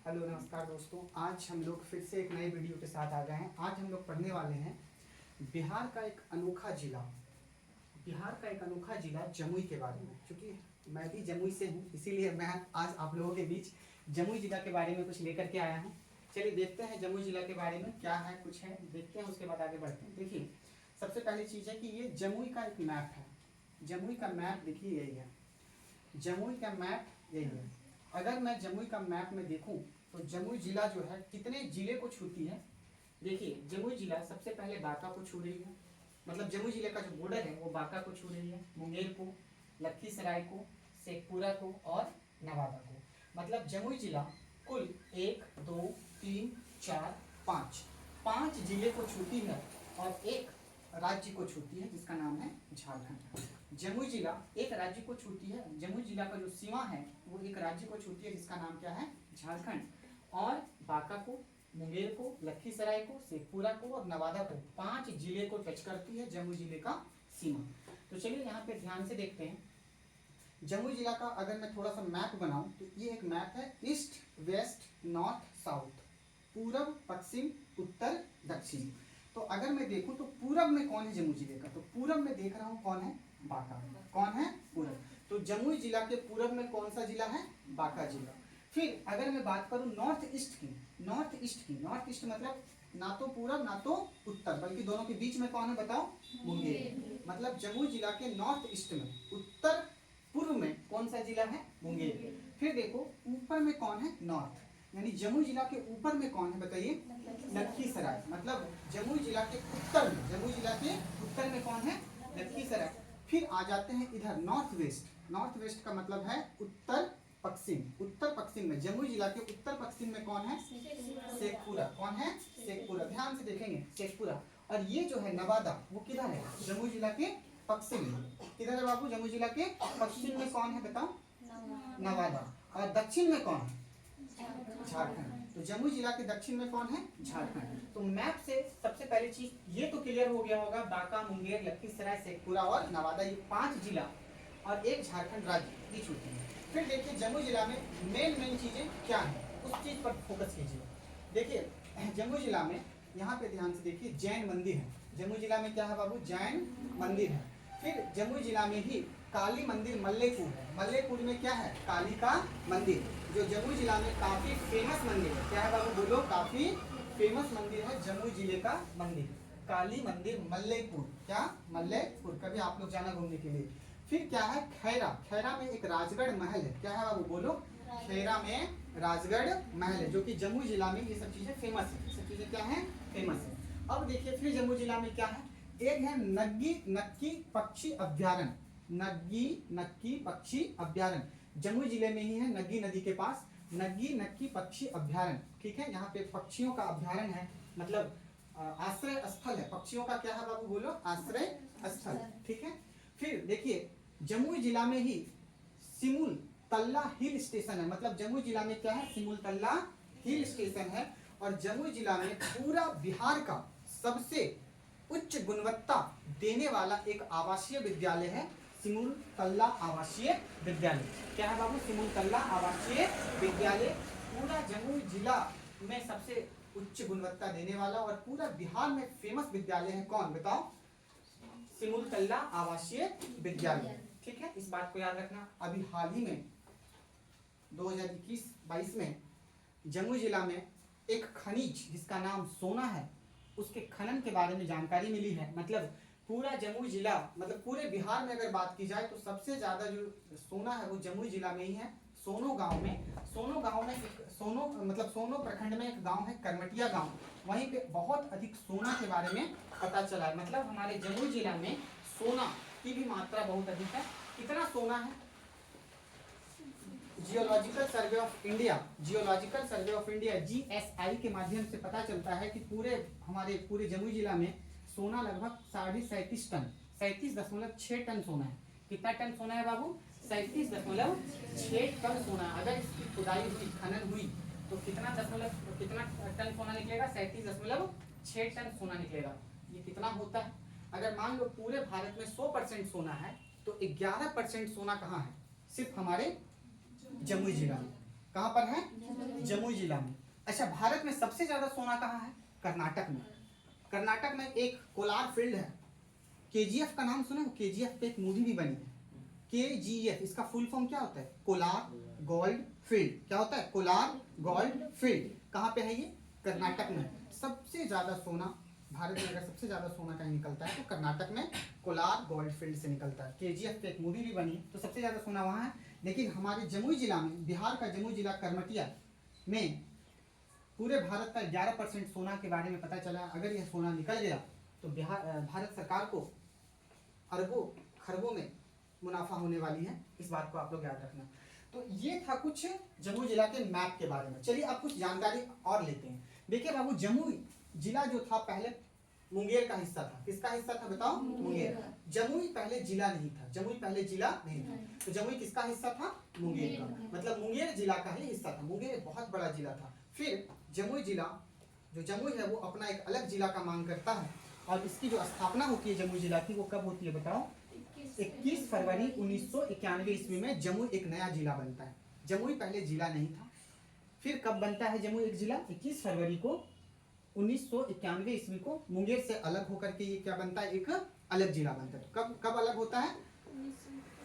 Hello नमस्कार दोस्तों, आज हम लोग फिर से एक नए वीडियो के साथ आ गए हैं। आज हम लोग पढ़ने वाले हैं बिहार का एक अनोखा जिला, जमुई के बारे में। क्योंकि मैं भी जमुई से हूँ, इसीलिए मैं आज आप लोगों के बीच जमुई जिला के बारे में कुछ लेकर के आया हूँ। चलिए देखते हैं जमुई जिला के बारे में क्या है, कुछ है, देखते हैं, उसके बाद आगे बढ़ते हैं। देखिए, सबसे पहली चीज़ है कि ये जमुई का एक मैप है। जमुई का मैप देखिए यही है, जमुई का मैप यही है। अगर मैं जमुई का मैप में देखूं तो जमुई जिला जो है कितने जिले को छूती है। देखिए, जमुई जिला सबसे पहले बांका को छू रही है, मतलब जमुई जिले का जो बॉर्डर है वो बांका को छू रही है, मुंगेर को, लखीसराय को, शेखपुरा को और नवादा को। मतलब जमुई जिला कुल 1 2 3 4 5 जिले को छूती है और एक राज्य को छूती है जिसका नाम है झारखंड। जमुई जिला एक राज्य को छूती है, जमुई जिला का जो सीमा है वो एक राज्य को छूती है जिसका नाम क्या है, झारखंड। और बांका को, मुंगेर को, लखीसराय को, शेखपुरा को और नवादा को 5 जिले को टच करती है जमुई जिले का सीमा। तो चलिए यहाँ पे ध्यान से देखते हैं जमुई जिला का। अगर मैं थोड़ा सा मैप बनाऊं तो ये एक मैप है, ईस्ट वेस्ट नॉर्थ साउथ, पूरब पश्चिम उत्तर दक्षिण। तो अगर मैं देखूं तो पूरब में कौन है जमुई जिले का, तो पूरब में देख रहा हूं कौन है, बांका। कौन है, पूरब। तो जमुई जिला के पूरब में कौन सा जिला है, बांका जिला। फिर अगर मैं बात करूं नॉर्थ ईस्ट की, नॉर्थ ईस्ट मतलब ना तो पूरब ना तो उत्तर, बल्कि दोनों के बीच में कौन है बताओ, मुंगेर। मतलब जमुई जिला के नॉर्थ ईस्ट में, उत्तर पूर्व में कौन सा जिला है, मुंगेर। फिर देखो ऊपर में कौन है, नॉर्थ, यानी जमुई जिला के ऊपर में कौन है बताइए, लखीसराय। मतलब जमुई जिला के उत्तर में, जमुई जिला के उत्तर में कौन है, लखीसराय। फिर आ जाते हैं इधर नॉर्थ वेस्ट, नॉर्थ वेस्ट का मतलब है उत्तर पश्चिम, उत्तर पश्चिम में जमुई जिला के उत्तर पश्चिम में कौन है, शेखपुरा। कौन है, शेखपुरा। ध्यान से देखेंगे, शेखपुरा। और ये जो है नवादा, वो किधर है, जमुई जिला के पश्चिम में। किधर है बाबू, जमुई जिला के पश्चिम में कौन है बताओ, नवादा। और दक्षिण में कौन है, झारखंड। तो जमुई जिला के दक्षिण में कौन है, झारखंड। तो मैप से सबसे पहली चीज ये तो क्लियर हो गया होगा, बांका, मुंगेर, लखीसराय, शेखपुरा और नवादा, ये 5 जिला और एक झारखंड राज्य की छूटी है। फिर देखिए जमुई जिला में मेन चीजें क्या है, उस चीज पर फोकस कीजिए। देखिए जमुई जिला में यहाँ पे ध्यान से देखिए, जैन मंदिर है। जमुई जिला में क्या है बाबू, जैन मंदिर है। फिर जमुई जिला में ही काली मंदिर मल्लेपुर है। मल्लेपुर में क्या है, काली का मंदिर, जो जमुई जिला में काफी फेमस मंदिर है। क्या है बाबू बोलो, काफी फेमस मंदिर है जमुई जिले का मंदिर, काली मंदिर मल्लेपुर। क्या, मल्लेपुर। कभी आप लोग जाना घूमने के लिए। फिर क्या है, खैरा, खैरा में एक राजगढ़ महल है। क्या है बाबू बोलो, खैरा में राजगढ़ महल है, जो कि जमुई जिला में ये सब चीजें फेमस है। ये सब चीजें क्या है, फेमस है। अब देखिए फिर जमुई जिला में क्या है, एक है नग्गी नक्की पक्षी अभ्यारण्य, नग्गी नक्की पक्षी अभ्यारण्य। जमुई जिले में ही है, नग्गी नदी के पास, नग्गी नक्की पक्षी अभ्यारण्य। ठीक है, यहाँ पे पक्षियों का अभ्यारण्य है, मतलब आश्रय स्थल है पक्षियों का। क्या है बाबू बोलो, आश्रय स्थल। ठीक है। फिर देखिए जमुई जिला में ही सिमुल तल्ला हिल स्टेशन है। मतलब जमुई जिला में क्या है, सिमुल तल्ला हिल स्टेशन है। और जमुई जिला में पूरा बिहार का सबसे उच्च गुणवत्ता देने वाला एक आवासीय विद्यालय है, सिमुल तल्ला आवासीय विद्यालय। क्या है बाबू, सिमुल तल्ला आवासीय विद्यालय। पूरा जमुई जिला में सबसे उच्च गुणवत्ता देने वाला और पूरा बिहार में फेमस विद्यालय है, कौन बताओ, सिमुल तल्ला आवासीय विद्यालय। ठीक है, इस बात को याद रखना। अभी हाल ही में 2021-22 में जमुई जिला में एक खनिज जिसका नाम सोना है, उसके खनन के बारे में जानकारी मिली है। मतलब पूरा जमुई जिला, मतलब पूरे बिहार में अगर बात की जाए तो सबसे ज्यादा जो सोना है वो जमुई जिला में ही है, सोनो गांव में। सोनो गांव में एक सोनो प्रखंड में एक गांव है करमटिया गांव, वहीं पे बहुत अधिक सोना के बारे में पता चला है। मतलब हमारे जमुई जिला में सोना की भी मात्रा बहुत अधिक है। कितना सोना है, geological survey of India, geological survey of India GSI के माध्यम से पता चलता है कि हमारे पूरे जमुई जिला में सोना लगभग 37.5 टन, 37.6 टन सोना है। कितना टन सोना है बाबू, 37.6 टन सोना। अगर इसकी खुदाई हुई, खनन हुई तो कितना टन सोना निकलेगा, 37.6 टन सोना निकलेगा। ये कितना होता है, अगर मान लो पूरे भारत में 100% सोना है तो 11% सोना कहाँ है, सिर्फ हमारे जमुई जिला में। कहाँ पर है? जमुई जिला में। अच्छा, भारत में सबसे ज्यादा सोना कहाँ है? कर्नाटक में। कर्नाटक में एक कोलार फील्ड है। केजीएफ का नाम सुना? केजीएफ पे एक मूवी भी बनी है। केजीएफ, इसका फुल फॉर्म क्या होता है? Kolar gold field. क्या होता है? Kolar gold field. कहाँ पे है ये? कर्नाटक में। सबसे ज्यादा सोना भारत में, अगर सबसे ज्यादा सोना कहीं निकलता है तो कर्नाटक में कोलार गोल्ड फील्ड से निकलता है। केजीएफ पे एक मूवी भी बनी, तो सबसे ज्यादा सोना वहाँ है। लेकिन हमारे जमुई जिला में, बिहार का जमुई जिला करमटिया में पूरे भारत का 11% सोना के बारे में पता चला। अगर यह सोना निकल गया तो भारत सरकार को अरबों खरबों में मुनाफा होने वाली है। इस बात को आप लोग याद रखना। तो ये था कुछ जमुई जिला के मैप के बारे में। चलिए अब कुछ जानकारी और लेते हैं। देखिए बाबू, जमुई जिला जो था पहले मुंगेर का हिस्सा था। किसका हिस्सा था बताओ? मुंगेर। जमुई पहले जिला नहीं था। जमुई पहले जिला नहीं था। तो जमुई किसका हिस्सा था? मुंगेर का। मतलब मुंगेर जिला का ही हिस्सा था। मुंगेर एक बहुत बड़ा जिला था। फिर जमुई जिला, जो जमुई है वो अपना एक अलग जिला का मांग करता है। और इसकी जो स्थापना होती है जमुई जिला की, वो कब होती है बताओ? 21 फरवरी 1991 ईस्वी में जमुई एक नया जिला बनता है। जमुई पहले जिला नहीं था। फिर कब बनता है जमुई एक जिला? 21 फरवरी को 1991 ईस्वी को मुंगेर से अलग होकर के ये क्या बनता है? एक अलग जिला बनता है। कब कब अलग होता है?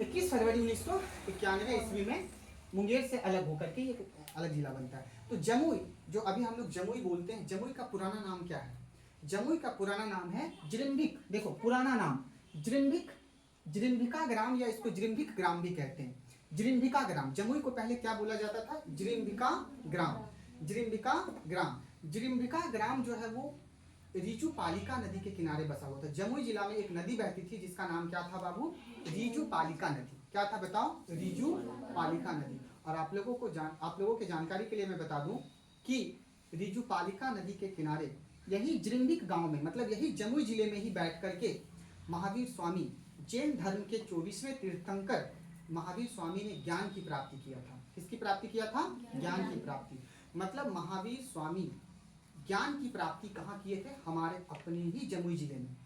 21 फरवरी 1991 ईस्वी में मुंगेर से अलग होकर के ये अलग जिला बनता है। तो जमुई, जो अभी हम लोग जमुई बोलते हैं, जमुई का पुराना नाम क्या है? जमुई का पुराना नाम है जिरिम्बिक। देखो पुराना नाम जिरिम्बिक, जिरिम्बिका ग्राम, या इसको जिरिम्बिक ग्राम भी कहते हैं। जिरिम्बिका ग्राम। जमुई को पहले क्या बोला जाता था? जिरिम्बिका ग्राम। जिरिम्बिका ग्राम। जिरिम्बिका ग्राम जो है वो रीजू पालिका नदी के किनारे बसा हुआ था। जमुई जिला में एक नदी बहती थी जिसका नाम क्या था बाबू? रीजू पालिका नदी। क्या था बताओ? रीजू पालिका नदी। और आप लोगों के जानकारी के लिए मैं बता दूं कि रीजू पालिका नदी के किनारे यही जिरिम्बिक गांव में, मतलब यही जमुई जिले में ही बैठ करके महावीर स्वामी, जैन धर्म के 24वें तीर्थंकर महावीर स्वामी ने ज्ञान की प्राप्ति किया था। किसकी प्राप्ति किया था? ज्ञान की प्राप्ति। मतलब महावीर स्वामी ज्ञान की प्राप्ति कहाँ किए थे? हमारे अपने ही जमुई जिले में।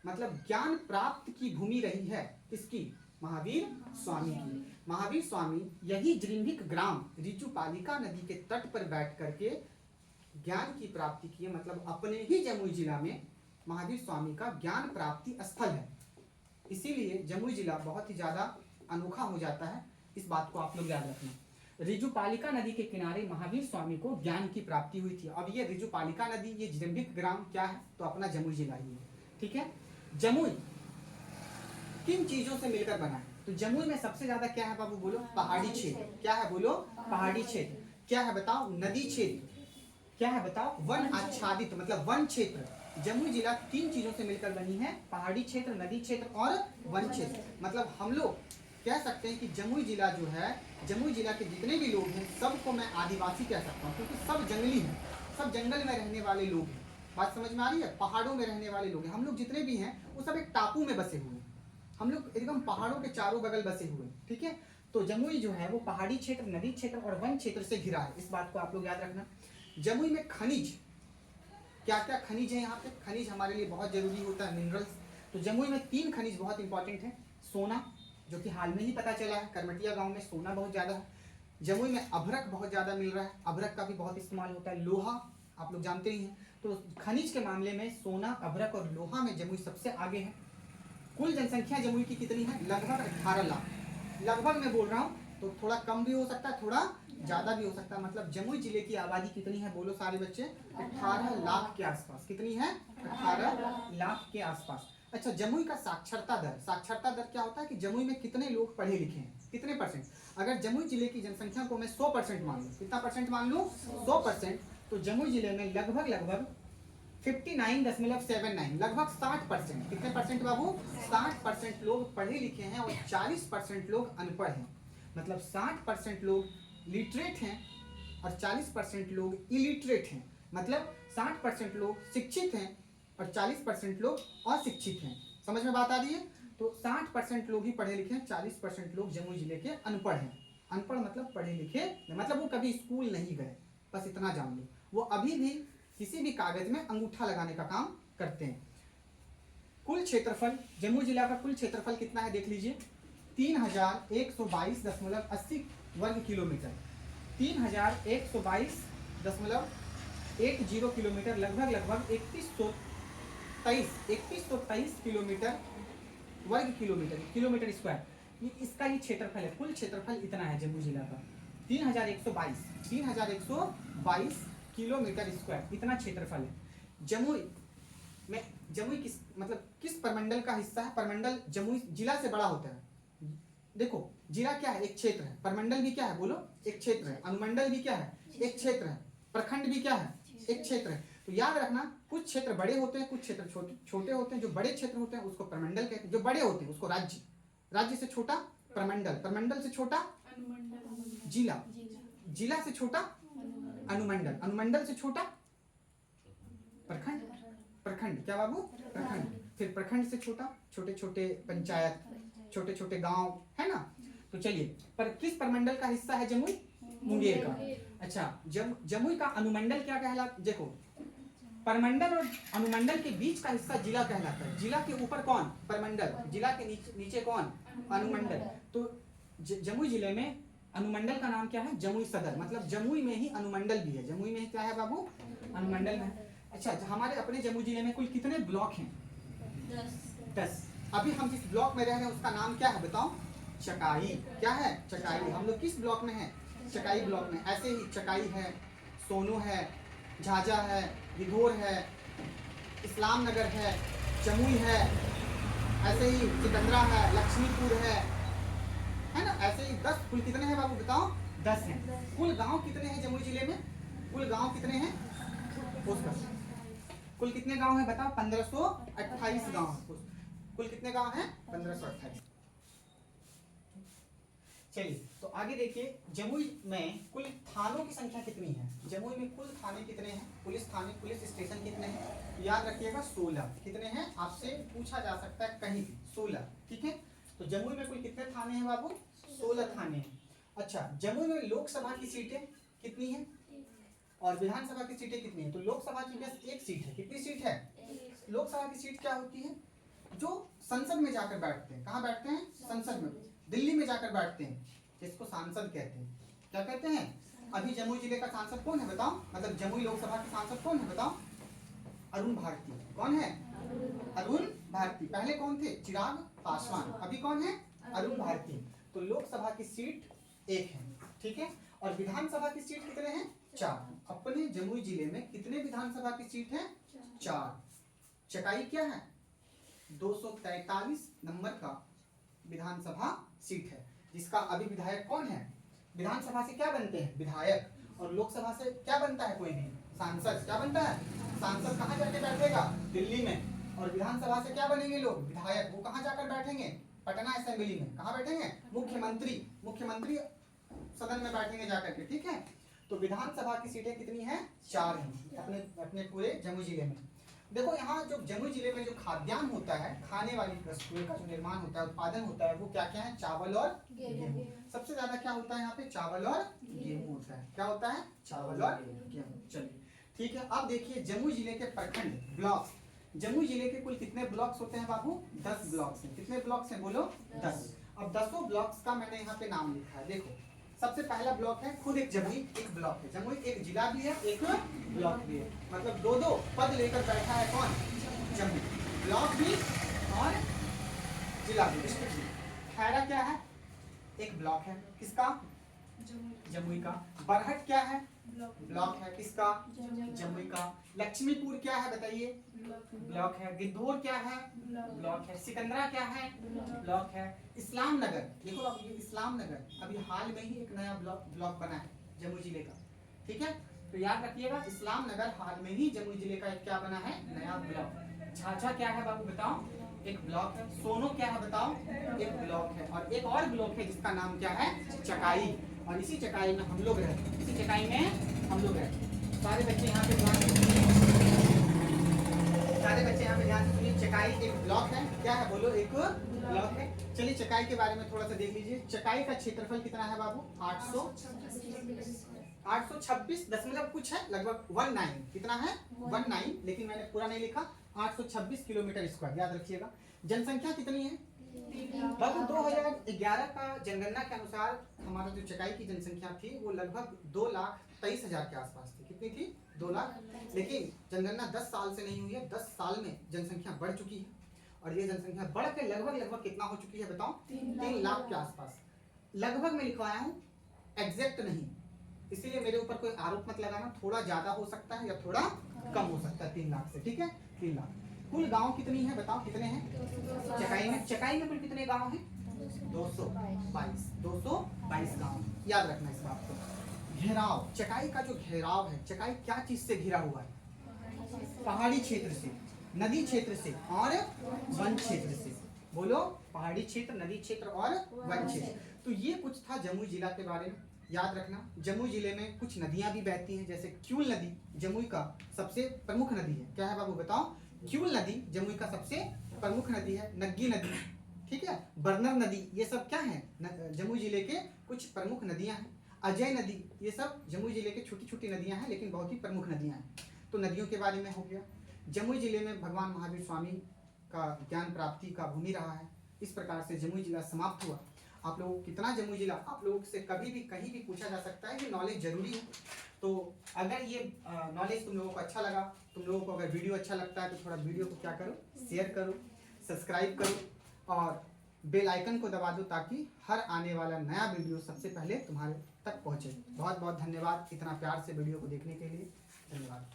मतलब ज्ञान प्राप्त की भूमि रही है किसकी? महावीर स्वामी की। महावीर स्वामी यही जिरिम्बिक ग्राम रीजू पालिका नदी के तट पर बैठ करके ज्ञान की प्राप्ति किए। मतलब अपने ही जमुई जिला में महावीर स्वामी का ज्ञान प्राप्ति स्थल है। इसीलिए जमुई जिला बहुत ही ज्यादा अनोखा हो जाता है। इस बात को आप लोग याद रखना। रीजू पालिका नदी के किनारे महावीर स्वामी को ज्ञान की प्राप्ति हुई थी। अब ये रीजू पालिका नदी, ये जिरिम्बिक ग्राम क्या है? तो अपना जमुई जिला ही है। ठीक है। जमुई किन चीजों से मिलकर बना है? तो जमुई में सबसे ज्यादा क्या है बाबू? बोलो। पहाड़ी क्षेत्र। क्या है? बोलो। पहाड़ी क्षेत्र। क्या है बताओ? नदी क्षेत्र। क्या है बताओ? वन आच्छादित, मतलब वन क्षेत्र। जमुई जिला 3 चीजों से मिलकर बनी है, पहाड़ी क्षेत्र, नदी क्षेत्र और वन क्षेत्र। मतलब हम लोग कह सकते हैं कि जमुई जिला जो है, जमुई जिला के जितने भी लोग हैं सबको मैं आदिवासी कह सकता हूँ, क्योंकि सब जंगली हैं, सब जंगल में रहने वाले लोग हैं। बात समझ में आ रही है? पहाड़ों में रहने वाले लोग हैं। हम लोग जितने भी हैं वो सब एक टापू में बसे हुए हैं। हम लोग एकदम पहाड़ों के चारों बगल बसे हुए हैं। ठीक है। तो जमुई जो है वो पहाड़ी क्षेत्र, नदी क्षेत्र और वन क्षेत्र से घिरा है। इस बात को आप लोग याद रखना। जमुई में खनिज, क्या क्या खनिज है यहाँ पे? खनिज हमारे लिए बहुत जरूरी होता है, मिनरल्स। तो जमुई में 3 खनिज बहुत इंपॉर्टेंट है। सोना, जो कि हाल में ही पता चला है, करमटिया गांव में सोना बहुत ज्यादा है। जमुई में अभ्रक बहुत ज्यादा मिल रहा है, अभ्रक का भी बहुत इस्तेमाल होता है। लोहा आप लोग जानते ही हैं। तो खनिज के मामले में सोना, अभ्रक और लोहा में जमुई सबसे आगे है। कुल जनसंख्या जमुई की कितनी है? लगभग 18 लाख। लगभग मैं बोल रहा हूँ, तो थोड़ा कम भी हो सकता है, थोड़ा ज्यादा भी हो सकता है। मतलब जमुई जिले की आबादी कितनी है? बोलो सारे बच्चे। 18 लाख के आसपास। कितनी है? 18 लाख के आसपास। अच्छा, जमुई का साक्षरता दर। साक्षरता दर क्या होता है कि जमुई में कितने लोग पढ़े लिखे हैं, कितने परसेंट? अगर जमुई जिले की जनसंख्या को मैं 100% मान लूँ, कितना परसेंट मान लूँ? 100%। तो जमुई जिले में लगभग 59.79, लगभग 60%। कितने परसेंट बाबू? 60% लोग पढ़े लिखे हैं और 40% लोग अनपढ़ हैं। मतलब 60% लोग लिटरेट हैं और 40% लोग इलिटरेट हैं। मतलब 60% लोग शिक्षित हैं और 40% लोग अशिक्षित हैं। समझ में बात आ रही है? तो 60% लोग ही पढ़े लिखे हैं, 40% लोग जमुई जिले के अनपढ़ हैं। अनपढ़ मतलब पढ़े लिखे, मतलब वो कभी स्कूल नहीं गए, बस इतना जान लो। वो अभी भी किसी भी कागज में अंगूठा लगाने का काम करते हैं। कुल क्षेत्रफल, जमुई जिला का कुल क्षेत्रफल कितना है देख लीजिए, 3122.80 वर्ग किलोमीटर। 3122.80 किलोमीटर, लगभग 3123 किलोमीटर वर्ग किलोमीटर स्क्वायर। ये इसका ही क्षेत्रफल है, कुल क्षेत्रफल इतना है जम्मू जिला का, 3122 किलोमीटर स्क्वायर, इतना क्षेत्रफल है। जमुई किस प्रमंडल का हिस्सा है? प्रमंडल जमुई जिला से बड़ा होता है। देखो जिला क्या है? एक क्षेत्र है। प्रमंडल भी क्या है? बोलो, एक क्षेत्र है। अनुमंडल भी क्या है? एक क्षेत्र है। प्रखंड भी क्या है? एक क्षेत्र है। तो याद रखना, कुछ क्षेत्र बड़े होते हैं, कुछ क्षेत्र छोटे होते हैं। जो बड़े क्षेत्र होते हैं उसको प्रमंडल कहते हैं, जो बड़े होते हैं उसको राज्य से छोटा प्रमंडल से छोटा जिला, जिला से छोटा अनुमंडल से छोटा प्रखंड क्या बाबू? प्रखंड। फिर प्रखंड से छोटा छोटे छोटे पंचायत, छोटे छोटे गांव, है ना। तो चलिए, पर किस प्रमंडल का हिस्सा है जमुई? मुंगेर का। अच्छा, जमुई का अनुमंडल क्या कहलाता? देखो, प्रमंडल और अनुमंडल के बीच का हिस्सा जिला कहलाता है। जिला के ऊपर कौन? प्रमंडल। जिला के नीचे कौन? अनुमंडल। तो जमुई जिले में अनुमंडल का नाम क्या है? जमुई सदर। मतलब जमुई में ही अनुमंडल भी है। जमुई में क्या है बाबू? अनुमंडल में। अच्छा, हमारे अपने जमुई जिले में कुल कितने ब्लॉक हैं? 10। अभी हम जिस ब्लॉक में रह रहे हैं उसका नाम क्या है बताओ? चकाई। क्या है? चकाई। हम लोग किस ब्लॉक में हैं? चकाई ब्लॉक में। ऐसे ही चकाई है, सोनू है, झाझा है, गिद्धौर है, इस्लाम नगर है, जमुई है, ऐसे ही सिकंदरा है, लक्ष्मीपुर है ना। ऐसे ही 10। कुल कितने हैं बाबू बताओ? 10 हैं। कुल गांव कितने हैं जमुई जिले में? कुल गांव कितने हैं? कुल कितने गांव हैं बताओ? 1528 गांव। कुल कितने गांव हैं? 1528। चलिए, तो आगे देखिए, जमुई में कुल थानों की संख्या कितनी है? जमुई में कुल थाने कितने हैं? पुलिस स्टेशन कितने हैं? याद रखिएगा 16। कितने हैं? आपसे पूछा जा सकता है कहीं भी। 16। ठीक है। तो जमुई में कुल कितने थाने हैं बाबू? 16 थाने हैं। अच्छा, जमुई में लोकसभा की सीटें कितनी हैं और विधानसभा की सीटें कितनी हैं? तो लोकसभा की बस एक सीट है। कितनी सीट है? लोकसभा की सीट क्या होती है? जो संसद में जाकर बैठते हैं। कहाँ बैठते हैं? संसद में। दिल्ली में जाकर बैठते हैं, जिसको सांसद कहते हैं। क्या कहते हैं? अभी जमुई जिले का सांसद कौन है बताओ? मतलब जमुई लोकसभा के सांसद कौन है बताओ? अरुण भारती। कौन है? अरुण भारती। पहले कौन थे? चिराग पासवान। अभी कौन है? अरुण भारती। तो लोकसभा की सीट 1 है। ठीक है। और विधानसभा की सीट कितने हैं? 4। अपने जमुई जिले में कितने विधानसभा की सीट है? 4। चकाई क्या है? 243 नंबर का विधानसभा सीट है, जिसका अभी विधायक कौन है? विधानसभा से क्या बनते हैं? विधायक। और लोकसभा से क्या बनता है? कोई भी सांसद। क्या बनता है? सांसद। कहाँ जाके बैठेगा? दिल्ली में। और विधानसभा से क्या बनेंगे लोग? विधायक। वो कहाँ जाकर बैठेंगे? पटना असेंबली में। कहाँ बैठेंगे? मुख्यमंत्री सदन में बैठेंगे जाकर के। ठीक है। तो विधानसभा की सीटें कितनी हैं? 4 हैं अपने पूरे जमुई जिले में। देखो, यहाँ जो जमुई जिले में जो खाद्यान्न होता है, खाने वाली वस्तुओं का जो निर्माण होता है, उत्पादन होता है, वो क्या क्या है? चावल और गेहूं। सबसे ज्यादा क्या होता है यहाँ पे? चावल और गेहूं होता है। क्या होता है? चावल और गेहूं। चलिए, ठीक है। अब देखिए जमुई जिले के प्रखंड, ब्लॉक। जमुई जिले के कुल कितने ब्लॉक्स होते हैं बाबू? 10 ब्लॉक्स हैं। कितने ब्लॉक्स हैं बोलो? 10। अब 10 ब्लॉक्स का मैंने यहाँ पे नाम लिखा है। देखो, सबसे पहला ब्लॉक है खुद एक जमुई, एक ब्लॉक है। जमुई एक जिला भी है, एक ब्लॉक भी है। मतलब 2 पद लेकर बैठा है कौन? जमुई। ब्लॉक भी और जिला भी, डिस्ट्रिक्ट भी। खैरा क्या है? एक ब्लॉक है। किसका? जमुई का। बरहट क्या है? ब्लॉक है। किसका? जमुई का। लक्ष्मीपुर क्या है बताइए? ब्लॉक है। गिद्धौर क्या है? ब्लॉक है। सिकंदरा क्या है? ब्लॉक है। इस्लाम नगर, देखो अब ये इस्लाम नगर अभी हाल में ही एक नया ब्लॉक बना है जमुई जिले का। ठीक है। तो याद रखिएगा, इस्लाम नगर हाल में ही जमुई जिले का एक क्या बना है? नया ब्लॉक। झाझा क्या है बाबू बताओ? एक ब्लॉक है। सोनो क्या है बताओ? एक ब्लॉक है। और एक और ब्लॉक है जिसका नाम क्या है? चकाई। और इसी चकाई में हम लोग रहते हैं। इसी चकाई में हम लोग रहते हैं। सारे बच्चे यहाँ पे ध्यान से सुनिए। चकाई एक ब्लॉक है। क्या है बोलो? एक ब्लॉक है। चलिए, चकाई के बारे में थोड़ा सा देख लीजिए। चकाई का क्षेत्रफल कितना है बाबू? 826 दशमलव कुछ है, लगभग 19। कितना है? 19, लेकिन मैंने पूरा नहीं लिखा। 826 किलोमीटर स्क्वायर। याद रखिएगा। जनसंख्या कितनी है? लगभग 2011 का जनगणना के अनुसार हमारा जो चकाई की जनसंख्या थी वो लगभग 2,23,000 के आसपास थी। कितनी थी? 2 लाख। लेकिन जनगणना 10 साल से नहीं हुई है, 10 साल में जनसंख्या बढ़ चुकी है और ये जनसंख्या बढ़ के लगभग कितना हो चुकी है बताओ? 3 लाख के आसपास। लगभग में लिखवाया हूँ, एग्जैक्ट नहीं, इसीलिए मेरे ऊपर कोई आरोप मत लगाना। थोड़ा ज्यादा हो सकता है या थोड़ा कम हो सकता है 3 लाख से, ठीक है? 3 लाख। कुल गांव कितनी है बताओ? कितने हैं चकाई में कुल कितने गांव हैं? 222 गांव। याद रखना इस बात को। घेराव, चकाई का जो घेराव है, चकाई क्या चीज से घिरा हुआ है? पहाड़ी क्षेत्र से, नदी क्षेत्र से और वन क्षेत्र से। बोलो, पहाड़ी क्षेत्र, नदी क्षेत्र और वन क्षेत्र। तो ये कुछ था जमुई जिला के बारे में। याद रखना, जमुई जिले में कुछ नदियां भी बहती हैं, जैसे क्यूल नदी जमुई का सबसे प्रमुख नदी है। क्या है बाबू बताओ? क्यूल नदी जमुई का सबसे प्रमुख नदी है। नग्गी नदी, ठीक है, बर्नर नदी, ये सब क्या है? जमुई जिले के कुछ प्रमुख नदियां हैं। अजय नदी, ये सब जमुई जिले के छोटी छोटी नदियां हैं लेकिन बहुत ही प्रमुख नदियां हैं। तो नदियों के बारे में हो गया। जमुई जिले में भगवान महावीर स्वामी का ज्ञान प्राप्ति का भूमि रहा है। इस प्रकार से जमुई जिला समाप्त हुआ। आप लोगों को कितना जमुई जिला, आप लोगों से कभी भी कहीं भी पूछा जा सकता है। ये नॉलेज जरूरी है। तो अगर ये नॉलेज तुम लोगों को अच्छा लगा, तुम लोगों को अगर वीडियो अच्छा लगता है तो थोड़ा वीडियो को क्या करो, शेयर करो, सब्सक्राइब करो और बेल आइकन को दबा दो ताकि हर आने वाला नया वीडियो सबसे पहले तुम्हारे तक पहुंचे। बहुत बहुत धन्यवाद इतना प्यार से वीडियो को देखने के लिए। धन्यवाद।